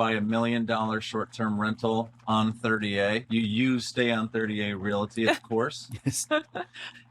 buy $1 million short-term rental on 30A. You stay on 30A Realty, of course. Yes.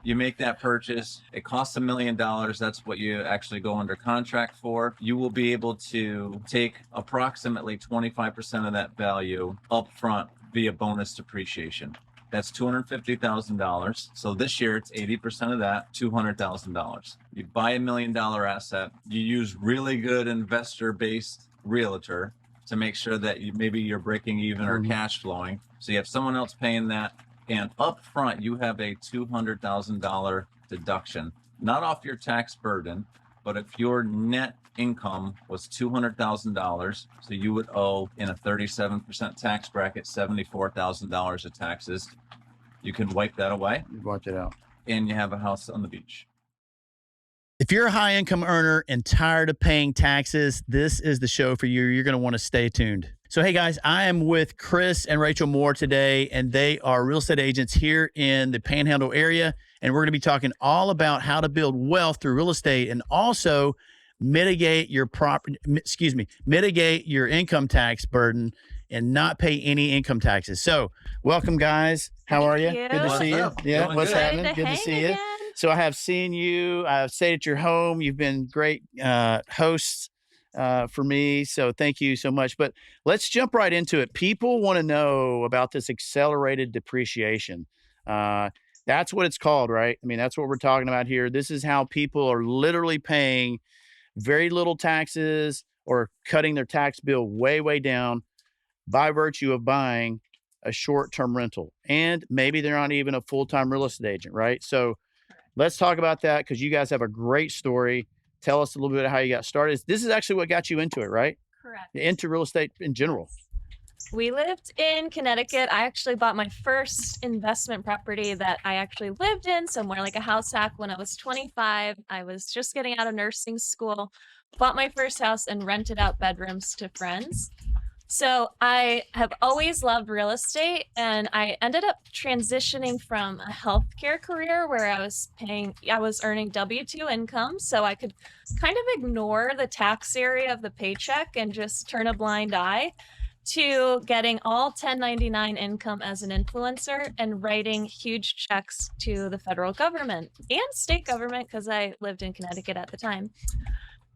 You make that purchase. It costs $1 million. That's what you actually go under contract for. You will be able to take approximately 25% of that value up front via bonus depreciation. That's $250,000. So this year it's 80% of that, $200,000. You buy $1 million asset. You use really good investor-based realtor to make sure that maybe you're breaking even or cash flowing. So you have someone else paying that. And up front, you have a $200,000 deduction, not off your tax burden, but if your net income was $200,000, so you would owe in a 37% tax bracket, $74,000 of taxes, you can wipe that away. You watch it out. And you have a house on the beach. If you're a high income earner and tired of paying taxes, this is the show for you. You're going to want to stay tuned. So, hey guys, I am with Chris and Rachel Moore today, and they are real estate agents here in the Panhandle area. And we're going to be talking all about how to build wealth through real estate and also mitigate your mitigate your income tax burden and not pay any income taxes. So, welcome guys. How are you? Good to see you. Yeah, what's happening? Good to see you. So I have seen you. I've stayed at your home. You've been great hosts for me. So thank you so much. But let's jump right into it. People want to know about this accelerated depreciation. That's what it's called, right? I mean, that's what we're talking about here. This is how people are literally paying very little taxes or cutting their tax bill way, way down by virtue of buying a short-term rental. And maybe they're not even a full-time real estate agent, right? So let's talk about that because you guys have a great story. Tell us a little bit of how you got started. This is actually what got you into it, right? Correct. Into real estate in general. We lived in Connecticut. I actually bought my first investment property that I actually lived in, so more like a house hack, when I was 25. I was just getting out of nursing school, bought my first house and rented out bedrooms to friends. So I have always loved real estate, and I ended up transitioning from a healthcare career where I was earning W-2 income, so I could kind of ignore the tax area of the paycheck and just turn a blind eye, to getting all 1099 income as an influencer and writing huge checks to the federal government and state government because I lived in Connecticut at the time.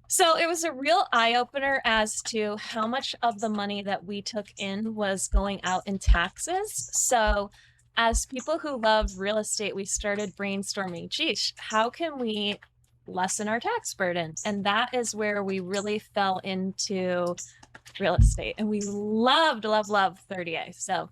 So it was a real eye-opener as to how much of the money that we took in was going out in taxes. So as people who love real estate, we started brainstorming, geez, how can we lessen our tax burden? And that is where we really fell into real estate. And we love 30A. So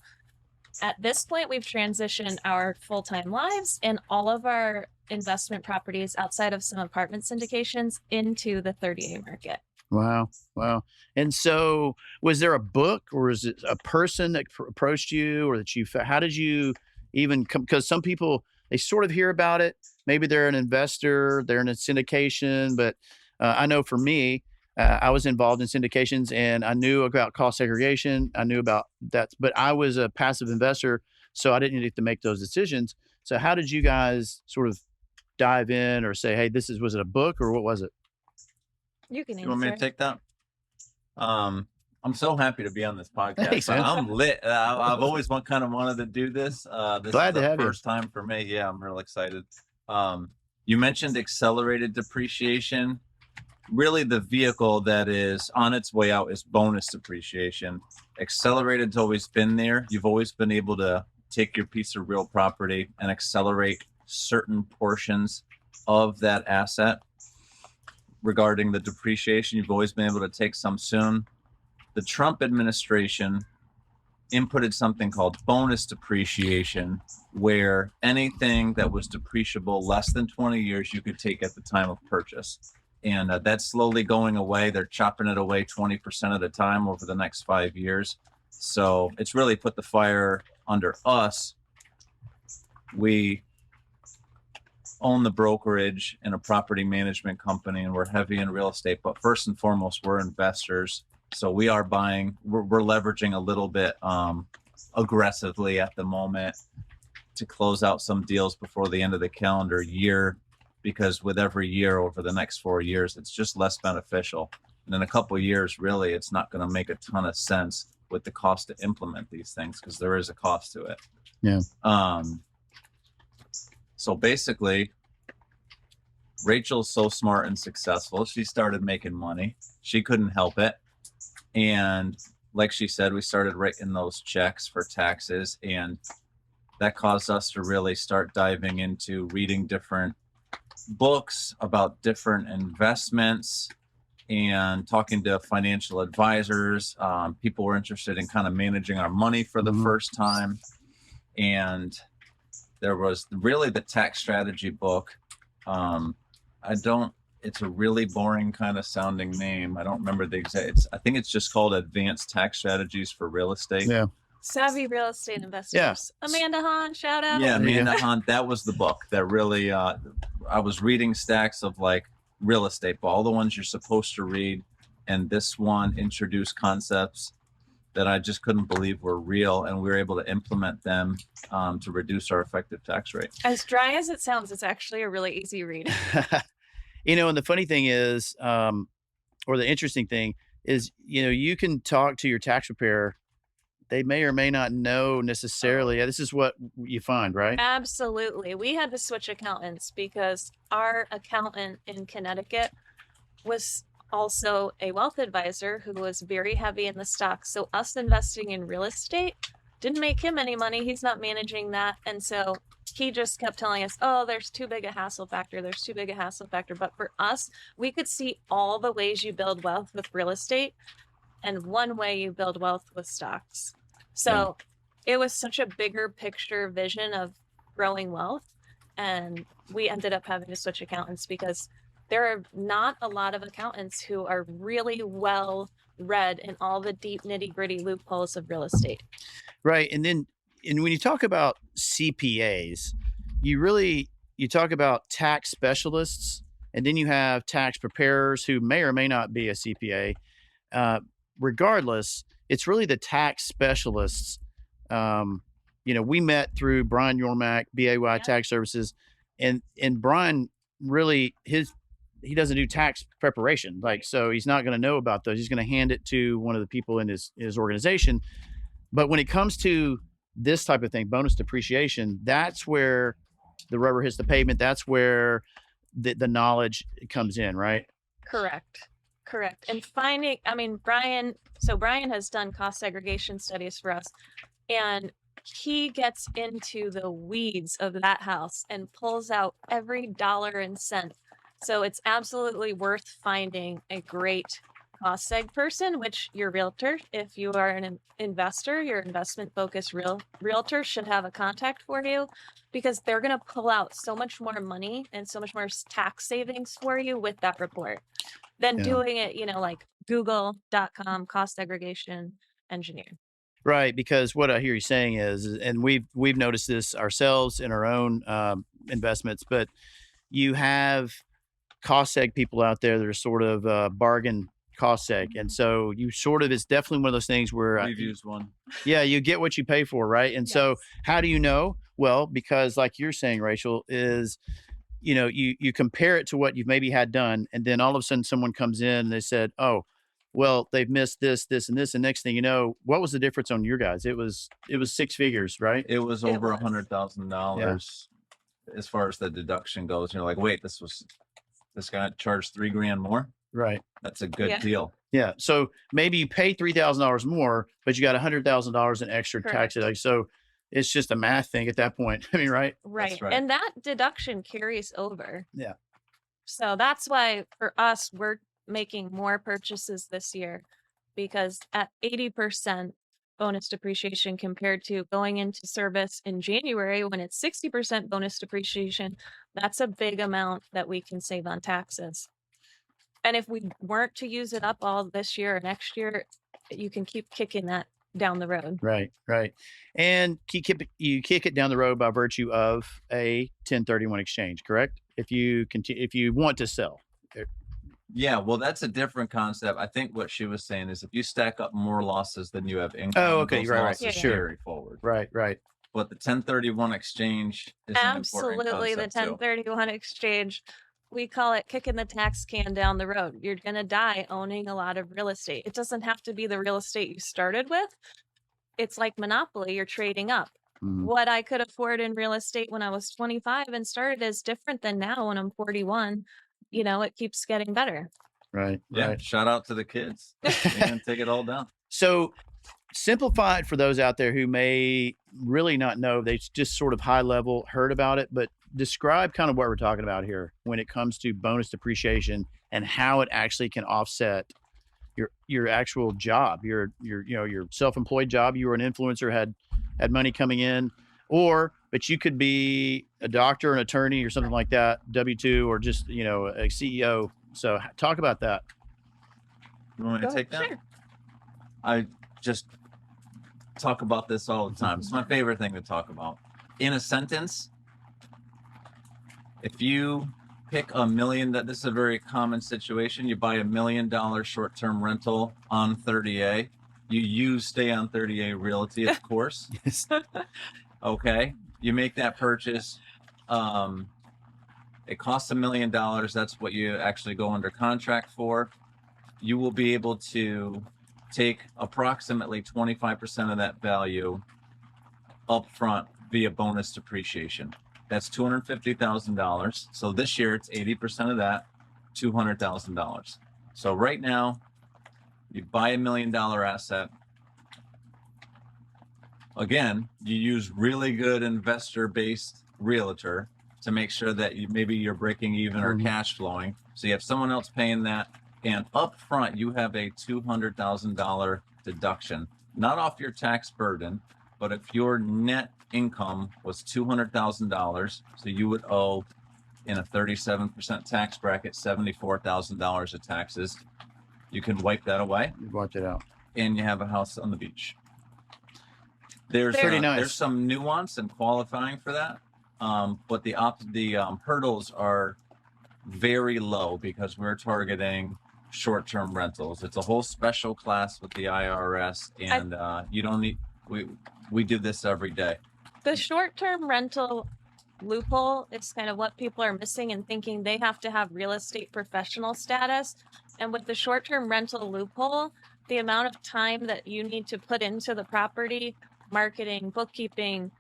at this point, we've transitioned our full-time lives and all of our investment properties outside of some apartment syndications into the 30A market. Wow. Wow. And so was there a book or is it a person that approached you or that you, how did you even come? Because some people, they sort of hear about it. Maybe they're an investor, they're in a syndication, but I know for me, I was involved in syndications and I knew about cost segregation. I knew about that, but I was a passive investor, so I didn't need to make those decisions. So how did you guys sort of dive in or say, hey, was it a book or what was it? You can answer. You want me to take that? I'm so happy to be on this podcast. Thanks, man. I'm lit. I've always wanted to do this. This Glad is to the have you. first time for me. Yeah, I'm real excited. You mentioned accelerated depreciation. Really, the vehicle that is on its way out is bonus depreciation. Accelerated's always been there. You've always been able to take your piece of real property and accelerate certain portions of that asset. Regarding the depreciation, you've always been able to take some soon. The Trump administration inputted something called bonus depreciation, where anything that was depreciable less than 20 years, you could take at the time of purchase. And that's slowly going away. They're chopping it away 20% of the time over the next 5 years. So it's really put the fire under us. We own the brokerage and a property management company, and we're heavy in real estate. But first and foremost, we're investors. So we are buying, we're leveraging a little bit aggressively at the moment to close out some deals before the end of the calendar year, because with every year over the next 4 years, it's just less beneficial. And in a couple of years, really, it's not going to make a ton of sense with the cost to implement these things because there is a cost to it. Yeah. So basically, Rachel's so smart and successful. She started making money. She couldn't help it. And like she said, we started writing those checks for taxes. And that caused us to really start diving into reading different books about different investments and talking to financial advisors. People were interested in kind of managing our money for the first time. And there was really the tax strategy book. It's a really boring kind of sounding name. I don't remember the exact, I think it's just called Advanced Tax Strategies for Real Estate. Yeah. Savvy Real Estate Investors. Yeah. Amanda Hahn, shout out. Yeah, Amanda Hunt. That was the book that really, I was reading stacks of like real estate, but all the ones you're supposed to read. And this one introduced concepts that I just couldn't believe were real. And we were able to implement them to reduce our effective tax rate. As dry as it sounds, it's actually a really easy read. And the funny thing is, or the interesting thing is, you can talk to your tax preparer. They may or may not know necessarily. This is what you find, right? Absolutely. We had to switch accountants because our accountant in Connecticut was also a wealth advisor who was very heavy in the stocks. So us investing in real estate didn't make him any money. He's not managing that. And so he just kept telling us, oh, there's too big a hassle factor. There's too big a hassle factor. But for us, we could see all the ways you build wealth with real estate. And one way you build wealth with stocks. So it was such a bigger picture vision of growing wealth. And we ended up having to switch accountants because there are not a lot of accountants who are really well read in all the deep nitty gritty loopholes of real estate. Right. And when you talk about CPAs, you talk about tax specialists, and then you have tax preparers who may or may not be a CPA. Regardless, it's really the tax specialists. We met through Brian Yormack, BAY Tax Services, and Brian really he doesn't do tax preparation. So he's not going to know about those. He's going to hand it to one of the people in his organization. But when it comes to this type of thing, bonus depreciation, that's where the rubber hits the pavement. That's where the knowledge comes in, right? Correct. And Brian has done cost segregation studies for us, and he gets into the weeds of that house and pulls out every dollar and cent. So it's absolutely worth finding a great cost seg person, which your realtor, if you are an investor, your investment focused realtor should have a contact for you, because they're going to pull out so much more money and so much more tax savings for you with that report than doing it, like google.com cost segregation engineer. Right. Because what I hear you saying is, and we've noticed this ourselves in our own investments, but you have cost seg people out there that are sort of bargain cost seg. And so it's definitely one of those things where We've used one. Yeah, you get what you pay for, right? And so how do you know? Well, because like you're saying, Rachel, is you compare it to what you've maybe had done, and then all of a sudden someone comes in and they said, oh, well, they've missed this, this, and this. And next thing you know, what was the difference on your guys? It was six figures, right? It was over $100,000 as far as the deduction goes. You're like, wait, this guy charged $3,000 more. Right. That's a good deal. Yeah. So maybe you pay $3,000 more, but you got $100,000 in extra tax deduction. So it's just a math thing at that point. I mean, right? Right. And that deduction carries over. Yeah. So that's why for us, we're making more purchases this year, because at 80% bonus depreciation compared to going into service in January when it's 60% bonus depreciation, that's a big amount that we can save on taxes. And if we weren't to use it up all this year or next year, you can keep kicking that down the road. Right. And you kick it down the road by virtue of a 1031 exchange, correct? If you want to sell. Yeah, well, that's a different concept. I think what she was saying is if you stack up more losses than you have income, okay, those right. losses carry forward. Right. But the 1031 exchange is absolutely an important the concept 1031 exchange. we call it kicking the tax can down the road. You're going to die owning a lot of real estate. It doesn't have to be the real estate you started with. It's like Monopoly, you're trading up. Mhm. What I could afford in real estate when I was 25 and started is different than now when I'm 41. You know, it keeps getting better. Right. Yeah. Right. Shout out to the kids. They're going to take it all down. So simplify it for those out there who may really not know. They just sort of high level heard about it, but describe kind of what we're talking about here when it comes to bonus depreciation and how it actually can offset your actual job, your self-employed job. You were an influencer, had money coming in, but you could be a doctor, an attorney, or something like that, W-2, or just a CEO. So talk about that. You want me to take that? Sure. I just talk about this all the time. It's my favorite thing to talk about. In a sentence, if you pick $1 million, this is a very common situation. You buy $1 million short-term rental on 30A. You stay on 30A Realty, of course. Yes. Okay. You make that purchase. It costs $1 million. That's what you actually go under contract for. You will be able to take approximately 25% of that value upfront via bonus depreciation. That's $250,000. So this year it's 80% of that, $200,000. So right now, you buy $1 million asset. Again, you use really good investor-based realtor to make sure that maybe you're breaking even or cash flowing. So you have someone else paying that. And up front, you have a $200,000 deduction, not off your tax burden, but if your net income was $200,000, so you would owe in a 37% tax bracket, $74,000 of taxes, you can wipe that away. You watch it out. And you have a house on the beach. There's Pretty nice. There's some nuance and qualifying for that, but the hurdles are very low because we're targeting short-term rentals. It's a whole special class with the IRS, and you don't need. We do this every day. The short-term rental loophole is kind of what people are missing and thinking they have to have real estate professional status. And with the short-term rental loophole, the amount of time that you need to put into the property, marketing, bookkeeping,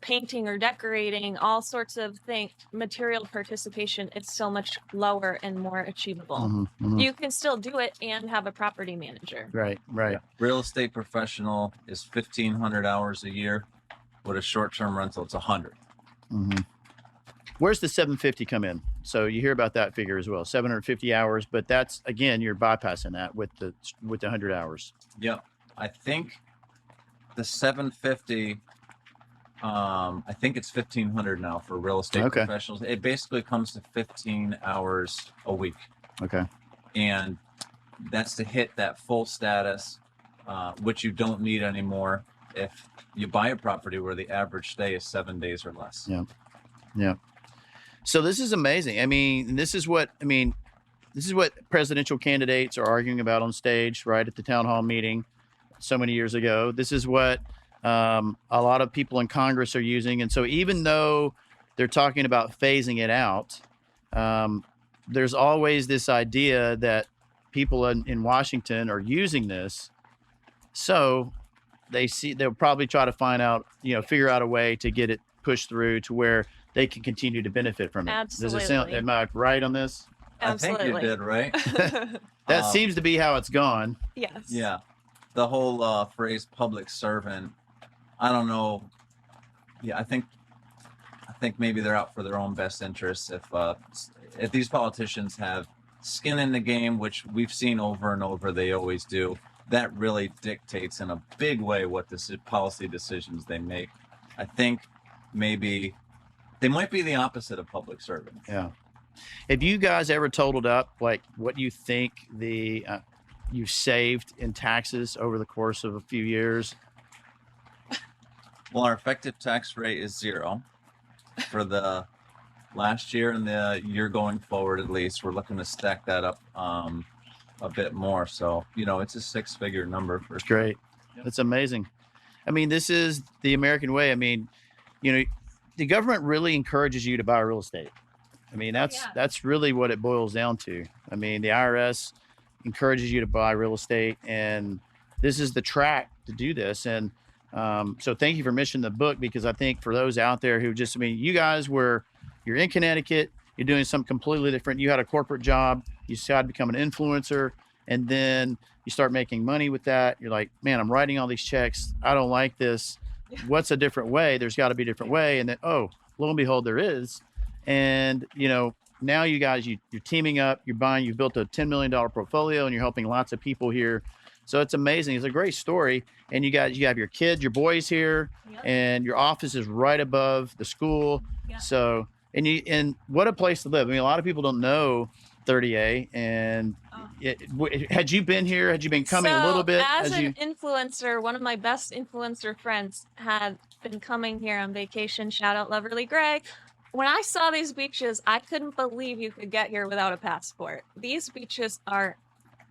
painting or decorating, all sorts of things, material participation, it's so much lower and more achievable. Mm-hmm. You can still do it and have a property manager. Right. Yeah. Real estate professional is 1,500 hours a year. With a short-term rental, it's 100. Mm-hmm. Where's the 750 come in? So you hear about that figure as well, 750 hours, but that's, again, you're bypassing that with the 100 hours. Yep. I think the 750, I think it's 1,500 now for real estate professionals. It basically comes to 15 hours a week. Okay. And that's to hit that full status, which you don't need anymore if you buy a property where the average stay is 7 days or less. Yeah. So this is amazing. I mean, this is what presidential candidates are arguing about on stage, right, at the town hall meeting so many years ago. This is what a lot of people in Congress are using. And so even though they're talking about phasing it out, there's always this idea that people in Washington are using this. So they'll probably try to figure out a way to get it pushed through to where they can continue to benefit from it. Absolutely. Does it sound, am I right on this? Absolutely. I think you did, right? That seems to be how it's gone. Yes. Yeah. The whole phrase public servant, I don't know. Yeah, I think maybe they're out for their own best interests. If these politicians have skin in the game, which we've seen over and over, they always do, that really dictates in a big way what policy decisions they make. I think maybe they might be the opposite of public servants. Yeah. Have you guys ever totaled up like what you think you saved in taxes over the course of a few years? Well, our effective tax rate is 0 for the last year and the year going forward. At least we're looking to stack that up a bit more. So, it's a 6-figure number for sure. Great. Yep. That's amazing. I mean, this is the American way. I mean, the government really encourages you to buy real estate. I mean, Oh, that's yeah. that's really what it boils down to. I mean, the IRS encourages you to buy real estate, and this is the track to do this. And so, thank you for mentioning the book, because I think for those out there who just, I mean, you guys you're in Connecticut, you're doing something completely different. You had a corporate job, you decided to become an influencer, and then you start making money with that. You're like, man, I'm writing all these checks. I don't like this. What's a different way? There's got to be a different way. And then, oh, lo and behold, there is. And, you know, now you guys, you're teaming up, you've built a $10 million portfolio, and you're helping lots of people here. So it's amazing. It's a great story. And you have your kids, your boys here, Yep. and your office is right above the school. Yeah. So, and what a place to live. I mean, a lot of people don't know 30A. And had you been here? Had you been coming a little bit? As an influencer, one of my best influencer friends had been coming here on vacation. Shout out Loverly Gray. When I saw these beaches, I couldn't believe you could get here without a passport. These beaches are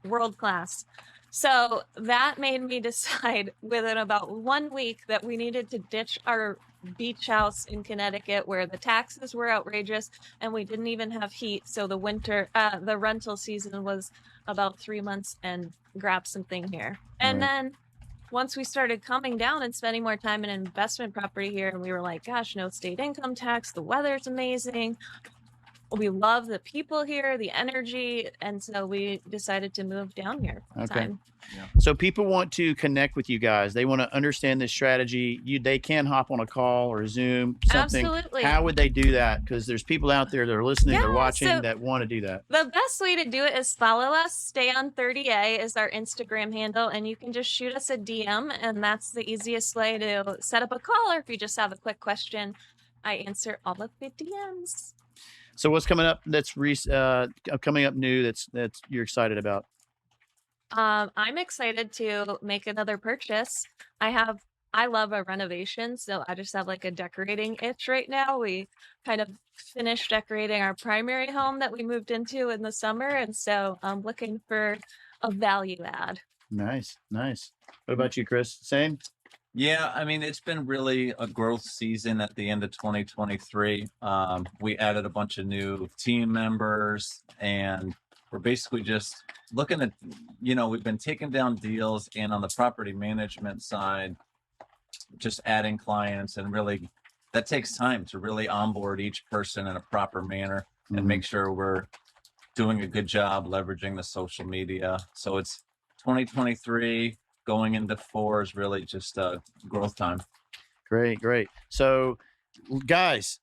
world class. So that made me decide within about 1 week that we needed to ditch our beach house in Connecticut, where the taxes were outrageous and we didn't even have heat. So the rental season was about 3 months, and grab something here. And then once we started coming down and spending more time in investment property here, and we were like, gosh, no state income tax, the weather's amazing. We love the people here, the energy, and so we decided to move down here. Okay. So people want to connect with you guys. They want to understand this strategy. They can hop on a call or Zoom, something. Absolutely. How would they do that? Because there's people out there that are listening, Yeah, they're watching, so that want to do that. the best way to do it is follow us. Stay on 30A is our Instagram handle, and you can just shoot us a DM, and that's the easiest way to set up a call. Or if you just have a quick question, I answer all of the DMs. So what's coming up that's coming up new that's you're excited about? I'm excited to make another purchase. I love a renovation, so I just have like a decorating itch right now. We kind of finished decorating our primary home that we moved into in the summer, and so I'm looking for a value add. Nice. What about you, Chris? Same? Yeah, I mean, it's been really a growth season at the end of 2023. We added a bunch of new team members, and we're basically just looking at, we've been taking down deals, and on the property management side, just adding clients, and really that takes time to really onboard each person in a proper manner and make sure we're doing a good job leveraging the social media. So it's 2023 going into 4 is really just growth time. Great. So guys,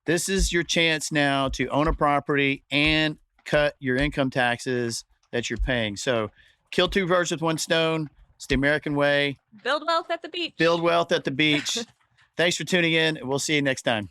this is your chance now to own a property and cut your income taxes that you're paying. So kill 2 birds with 1 stone. It's the American way. Build wealth at the beach. Build wealth at the beach. Thanks for tuning in. We'll see you next time.